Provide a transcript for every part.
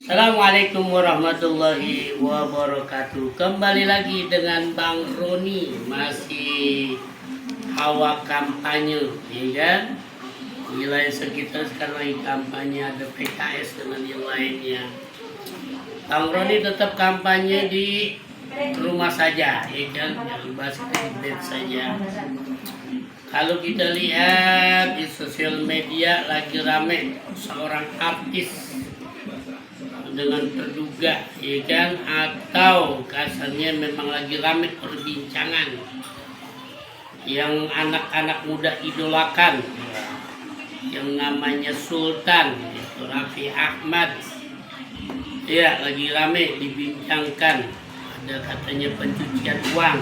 Assalamualaikum warahmatullahi wabarakatuh. Kembali lagi dengan Bang Roni, masih hawa kampanye, ya kan? Wilayah sekitar sekarang lagi kampanye, ada PKS dengan yang lainnya. Bang Roni tetap kampanye di rumah saja, ya kan? Yang bahas di bed saja. Kalau kita lihat di sosial media lagi rame seorang artis dengan terduga, ya kan, atau kasarnya memang lagi rame perbincangan yang anak-anak muda idolakan, yang namanya Sultan, itu Raffi Ahmad. Ya, lagi rame dibincangkan, ada katanya pencucian uang.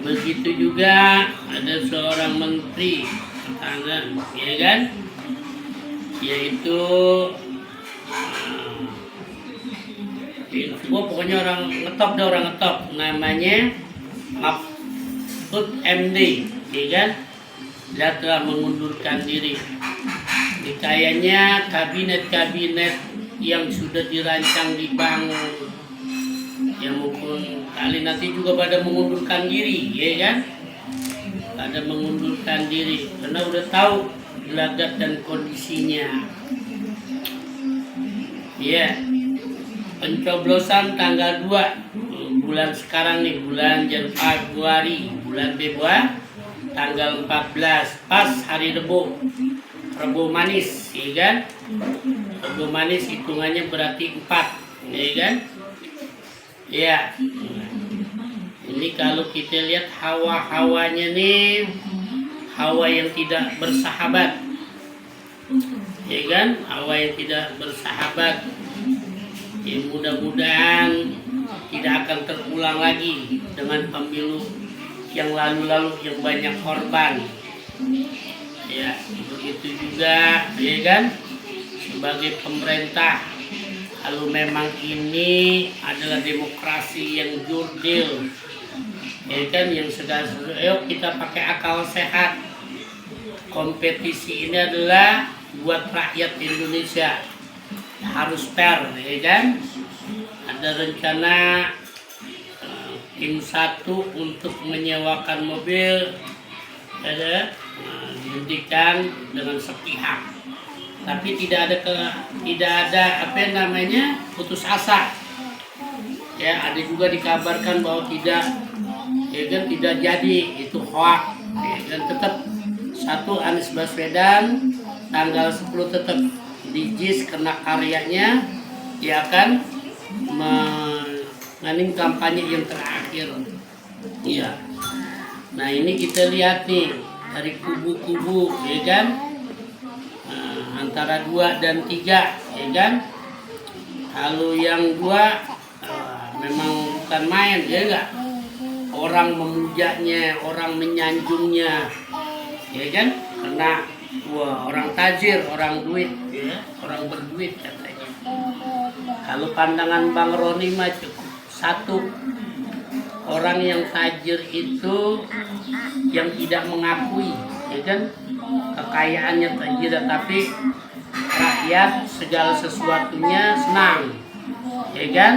Begitu juga ada seorang menteri pertahanan, ya kan, yaitu pokoknya orang ngetop, namanya Mahfud MD, ya kan, dia telah mengundurkan diri. Kayaknya kabinet yang sudah dirancang dibangun, yang mungkin kali nanti juga pada mengundurkan diri, ya kan, pada mengundurkan diri karena udah tahu gelagat dan kondisinya. Ya, pencoblosan tanggal 2 bulan sekarang nih, bulan Februari, tanggal 14, pas hari Rebo manis, ya kan? Rebo manis hitungannya berarti 4, ya kan? Ya, ini kalau kita lihat hawa-hawanya nih, hawa yang tidak bersahabat, ya kan? Hawa yang tidak bersahabat. Ya, mudah-mudahan tidak akan terulang lagi dengan pemilu yang lalu-lalu yang banyak korban. Ya, begitu juga, ya kan, sebagai pemerintah, kalau memang ini adalah demokrasi yang jurdil, ya kan, yang segala sesuatu, ayo kita pakai akal sehat. Kompetisi ini adalah buat rakyat Indonesia, harus fair, ya kan. Ada rencana tim 1 untuk menyewakan mobil, ada dihentikan dengan sepihak, tapi tidak ada putus asa. Ya, ada juga dikabarkan bahwa tidak, ya kan, tidak jadi, itu hoax, ya kan. Tetap 1 Anies Baswedan tanggal 10 tetap di JIS karena karyanya dia akan menganing kampanye yang terakhir. Iya. Nah, ini kita lihat nih dari kubu-kubu, ya kan, antara 2 dan 3, ya kan. Kalau yang 2 memang bukan main, ya enggak, orang memujanya, orang menyanjungnya, ya kan, karena orang tajir, orang duit, ya, orang berduit katanya. Kalau pandangan Bang Roni mah cukup 1, orang yang tajir itu yang tidak mengakui, ya kan, kekayaannya tajir, tapi rakyat segala sesuatunya senang, ya kan,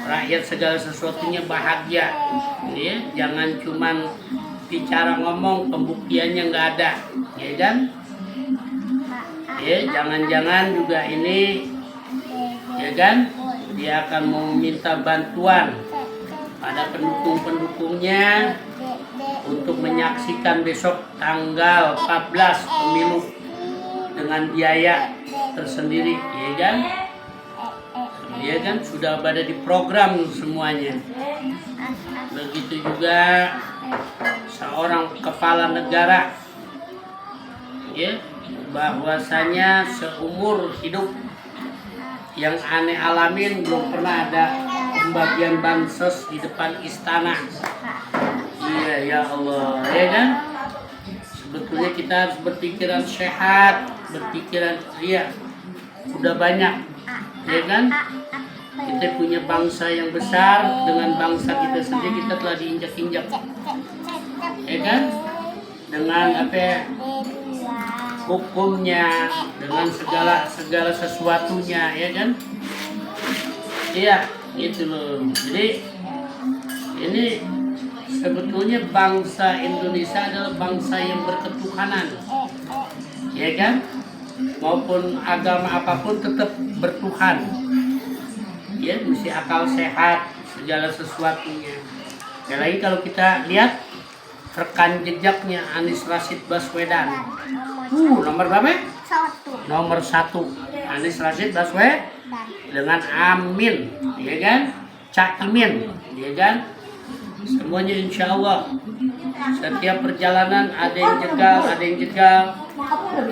rakyat segala sesuatunya bahagia, ya. Jangan cuman bicara ngomong, pembuktiannya nggak ada, ya kan. Ya, jangan-jangan juga ini, ya kan, dia akan meminta bantuan pada pendukung-pendukungnya untuk menyaksikan besok tanggal 14 pemilu dengan biaya tersendiri, ya kan. Ya kan, sudah ada di program semuanya. Begitu juga seorang kepala negara, ya, bahwasanya seumur hidup yang aneh alamin belum pernah ada pembagian bansos di depan istana. Iya, ya Allah, ya kan. Sebetulnya kita harus berpikiran sehat, berpikiran ria. Udah banyak, ya kan. Kita punya bangsa yang besar, dengan bangsa kita sendiri kita telah diinjak-injak, ya kan, dengan hukumnya, dengan segala sesuatunya, ya kan? Iya, itu loh. Jadi ini sebetulnya bangsa Indonesia adalah bangsa yang berketuhanan, ya kan? Maupun agama apapun tetap bertuhan. Ya, mesti akal sehat segala sesuatunya. Sekali lagi kalau kita lihat rekan jejaknya Anies Rashid Baswedan. Nomor berapa? Nomor 1. Anies Rashid Baswedan dengan Amin, ya kan? Caimin, ya kan? Semuanya insya Allah. Setiap perjalanan ada yang jegal,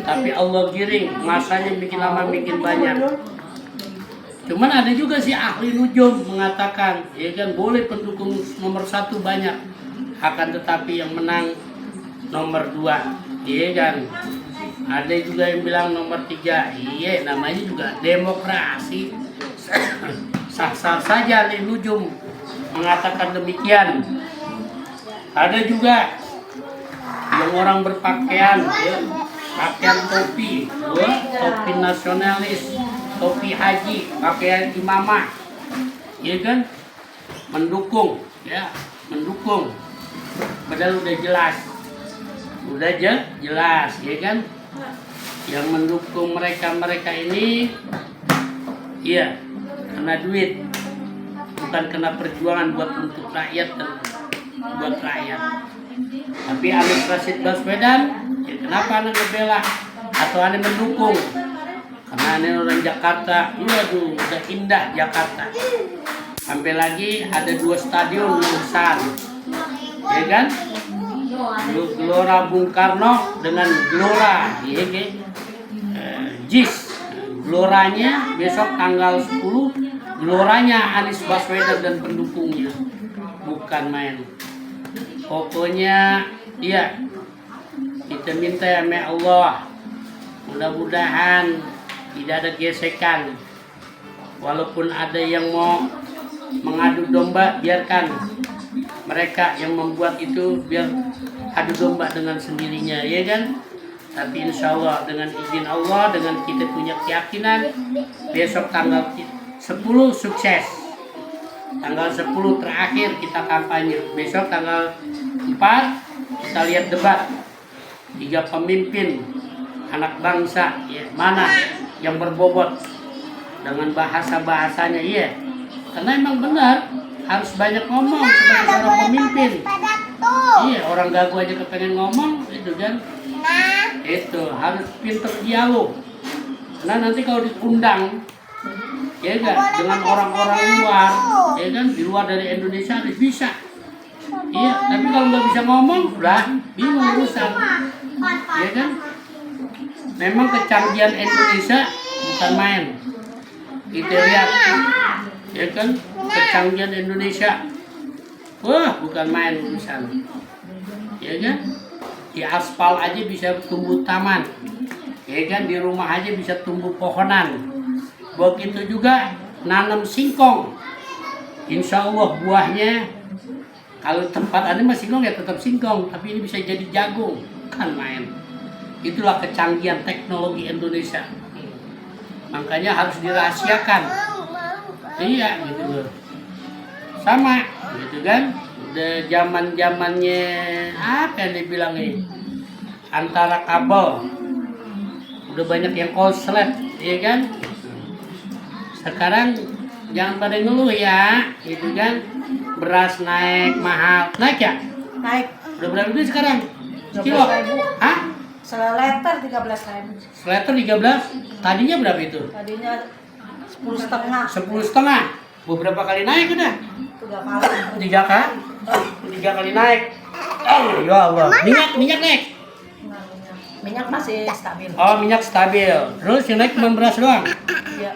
tapi Allah giring, masanya bikin lama bikin banyak. Cuman ada juga si ahli nujum mengatakan, ya kan, boleh pendukung nomor 1 banyak, akan tetapi yang menang nomor 2, ya kan. Ada juga yang bilang nomor 3, iya, namanya juga demokrasi. Sah-sah saja ahli nujum mengatakan demikian. Ada juga yang orang berpakaian, ya, pakaian topi, ya, topi nasionalis, topi haji, pakaian imamah, ya kan, mendukung, ya, mendukung. Padahal udah jelas, jelas, ya kan, yang mendukung mereka ini, iya, karena duit, bukan kena perjuangan untuk rakyat dan buat rakyat. Tapi Anies Rashid Baswedan, ya kenapa anda ngebela atau anda mendukung? Karena anda orang Jakarta, waduh, udah indah Jakarta. Sampai lagi ada 2 stadion yang besar, ya kan? Gelora Bung Karno dengan Gelora JIS. Geloranya besok tanggal 10, geloranya Anies Baswedan dan pendukungnya, bukan main. Pokoknya iya, kita minta ya Allah, mudah-mudahan tidak ada gesekan. Walaupun ada yang mau mengadu domba, biarkan mereka yang membuat itu, biar adu domba dengan sendirinya, ya kan? Tapi insya Allah dengan izin Allah, dengan kita punya keyakinan, besok tanggal 10 sukses. Tanggal 10 terakhir kita kampanye. Besok tanggal 4 kita lihat debat 3 pemimpin anak bangsa, ya, mana yang berbobot dengan bahasanya, iya. Karena emang benar harus banyak ngomong sebagai seorang pemimpin. Iya, orang gagu aja kepengen ngomong, itu kan. Itu harus pinter dialog. Karena nanti kalau diundang, ya kan, dengan orang-orang luar, ya kan, di luar dari Indonesia harus bisa. Iya, tapi kalau nggak bisa ngomong, udah bingung urusan, ya kan. Memang kecanggihan Indonesia bukan main. Kita lihat, ya kan, kecanggihan Indonesia, wah, bukan main urusan, ya kan. Di aspal aja bisa tumbuh taman, ya kan, di rumah aja bisa tumbuh pohonan. Begitu juga nanam singkong, insya Allah buahnya, kalau tempat ada masih singkong ya tetap singkong, tapi ini bisa jadi jagung, kan main. Itulah kecanggihan teknologi Indonesia, makanya harus dirahasiakan. Iya, gitu loh. Sama, gitu kan. Udah zaman-zamannya apa yang dibilang nih? Antara kabel. Udah banyak yang konslet, iya kan? Sekarang jangan pada ngeluh ya, gitu kan. Beras naik mahal. Naik ya? Naik. Udah berapa duit sekarang? Kilo? 12.000. Hah? Seliter 13.000. Seliter 13? Tadinya berapa itu? Tadinya 10,5. 10,5. Beberapa kali naik udah? 3 kali. 3 kali? 3 kali naik. Oh ya Allah. Minyak naik? Minyak masih stabil. Oh, minyak stabil. Terus yang naik cuma beras doang? Iya.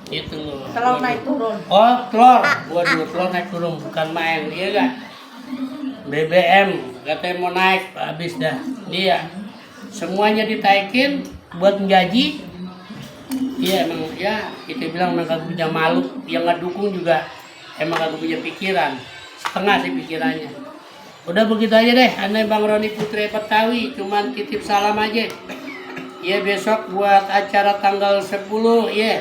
Itu loh. Telur naik turun. Oh, telur. Waduh, telur naik turun, bukan main, iya gak? BBM katanya mau naik, habis dah. Iya. Semuanya ditaikin buat gaji. Iya, emang ya kita bilang emang kagak punya malu. Yang nggak dukung juga emang kagak punya pikiran. Setengah sih pikirannya. Udah begitu aja deh. Aneh Bang Roni Putri Betawi, cuman titip salam aja. Ya besok buat acara tanggal 10 ya.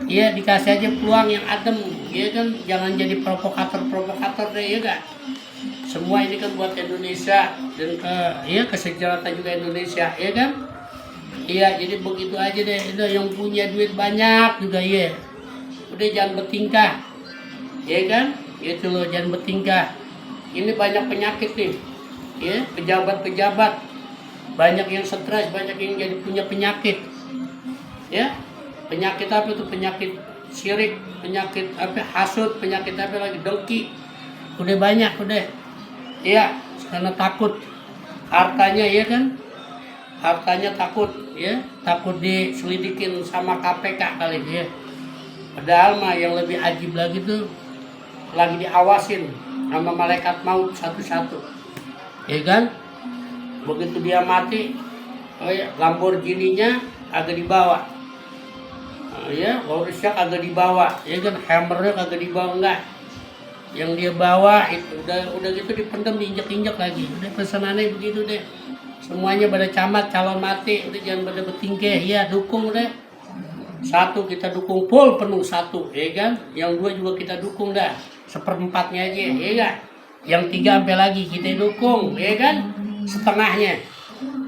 Ya dikasih aja peluang yang adem, ya kan, jangan jadi provokator deh, ya kan. Semua ini kan buat Indonesia dan kesejahteraan juga Indonesia, ya kan. Iya, jadi begitu aja deh. Itu yang punya duit banyak juga ya. Udah jangan bertingkah, ya kan. Itu loh, jangan bertingkah. Ini banyak penyakit nih, ya, pejabat-pejabat banyak yang stres, banyak yang jadi punya penyakit, ya. Penyakit apa itu? Penyakit syirik, penyakit apa, hasud, penyakit apa lagi, dengki. Udah banyak udah. Iya, karena takut hartanya, ya kan? Hartanya takut, ya, takut diselidikin sama KPK kali ya. Padahal mah yang lebih ajib lagi tuh lagi diawasin sama malaikat maut satu-satu. Ya kan? Begitu dia mati, Lamborghini-nya agak dibawa. Ya, Urusnya kagak dibawa, ya kan, hammernya kagak dibawa, enggak. Yang dia bawa itu udah gitu dipendam, diinjak-injak lagi. Udah pesanannya begitu deh. Semuanya pada camat, calon mati, udah jangan pada bertingkah, ya dukung deh. Satu kita dukung full penuh satu, ya kan. Yang dua juga kita dukung dah, 1/4-nya aja, ya kan. Yang 3 sampai lagi kita dukung, ya kan, setengahnya,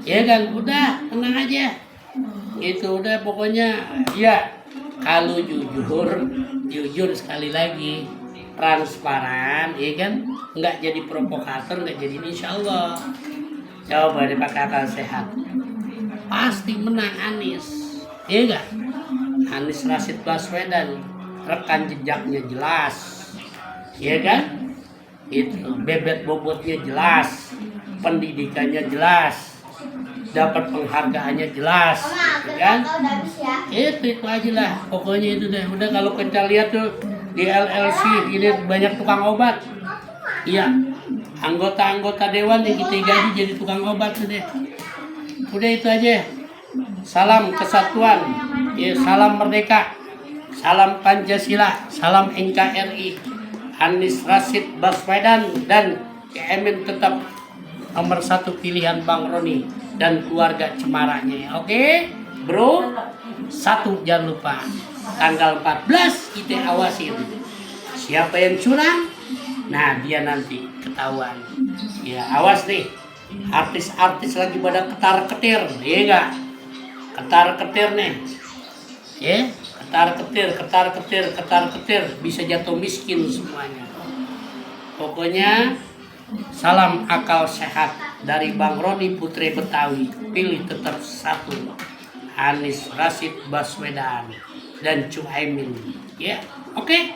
ya kan. Udah tenang aja. Itu udah pokoknya ya. Kalau jujur sekali lagi, transparan, ya kan, nggak jadi provokator, nggak jadi, insya Allah. Coba dipakai akal sehat, pasti menang Anies, ya kan. Anies Rashid Baswedan, rekan jejaknya jelas, ya kan. Itu bebet bobotnya jelas, pendidikannya jelas, dapat penghargaannya jelas, gitu kan. Itu aja lah, pokoknya itu deh. Udah kalau kita lihat tuh di LLC ini banyak tukang obat. Iya, anggota-anggota dewan yang kita gaji jadi tukang obat tuh deh. Udah itu aja. Salam kesatuan, ya, salam merdeka, salam Pancasila, salam NKRI. Anies Rashid Baswedan dan Emin tetap nomor 1 pilihan Bang Roni dan keluarga Cemaraknya. Oke, bro. 1, jangan lupa tanggal 14 kita awasin siapa yang curang. Nah, dia nanti ketahuan. Ya, awas nih. Artis-artis lagi pada ketar-ketir, ya enggak? Ketar-ketir nih. Ya, ketar-ketir bisa jatuh miskin semuanya. Pokoknya salam akal sehat dari Bang Roni Putri Betawi. Pilih tetap 1, Anies Rashid Baswedan dan Cuaimin. Ya, oke.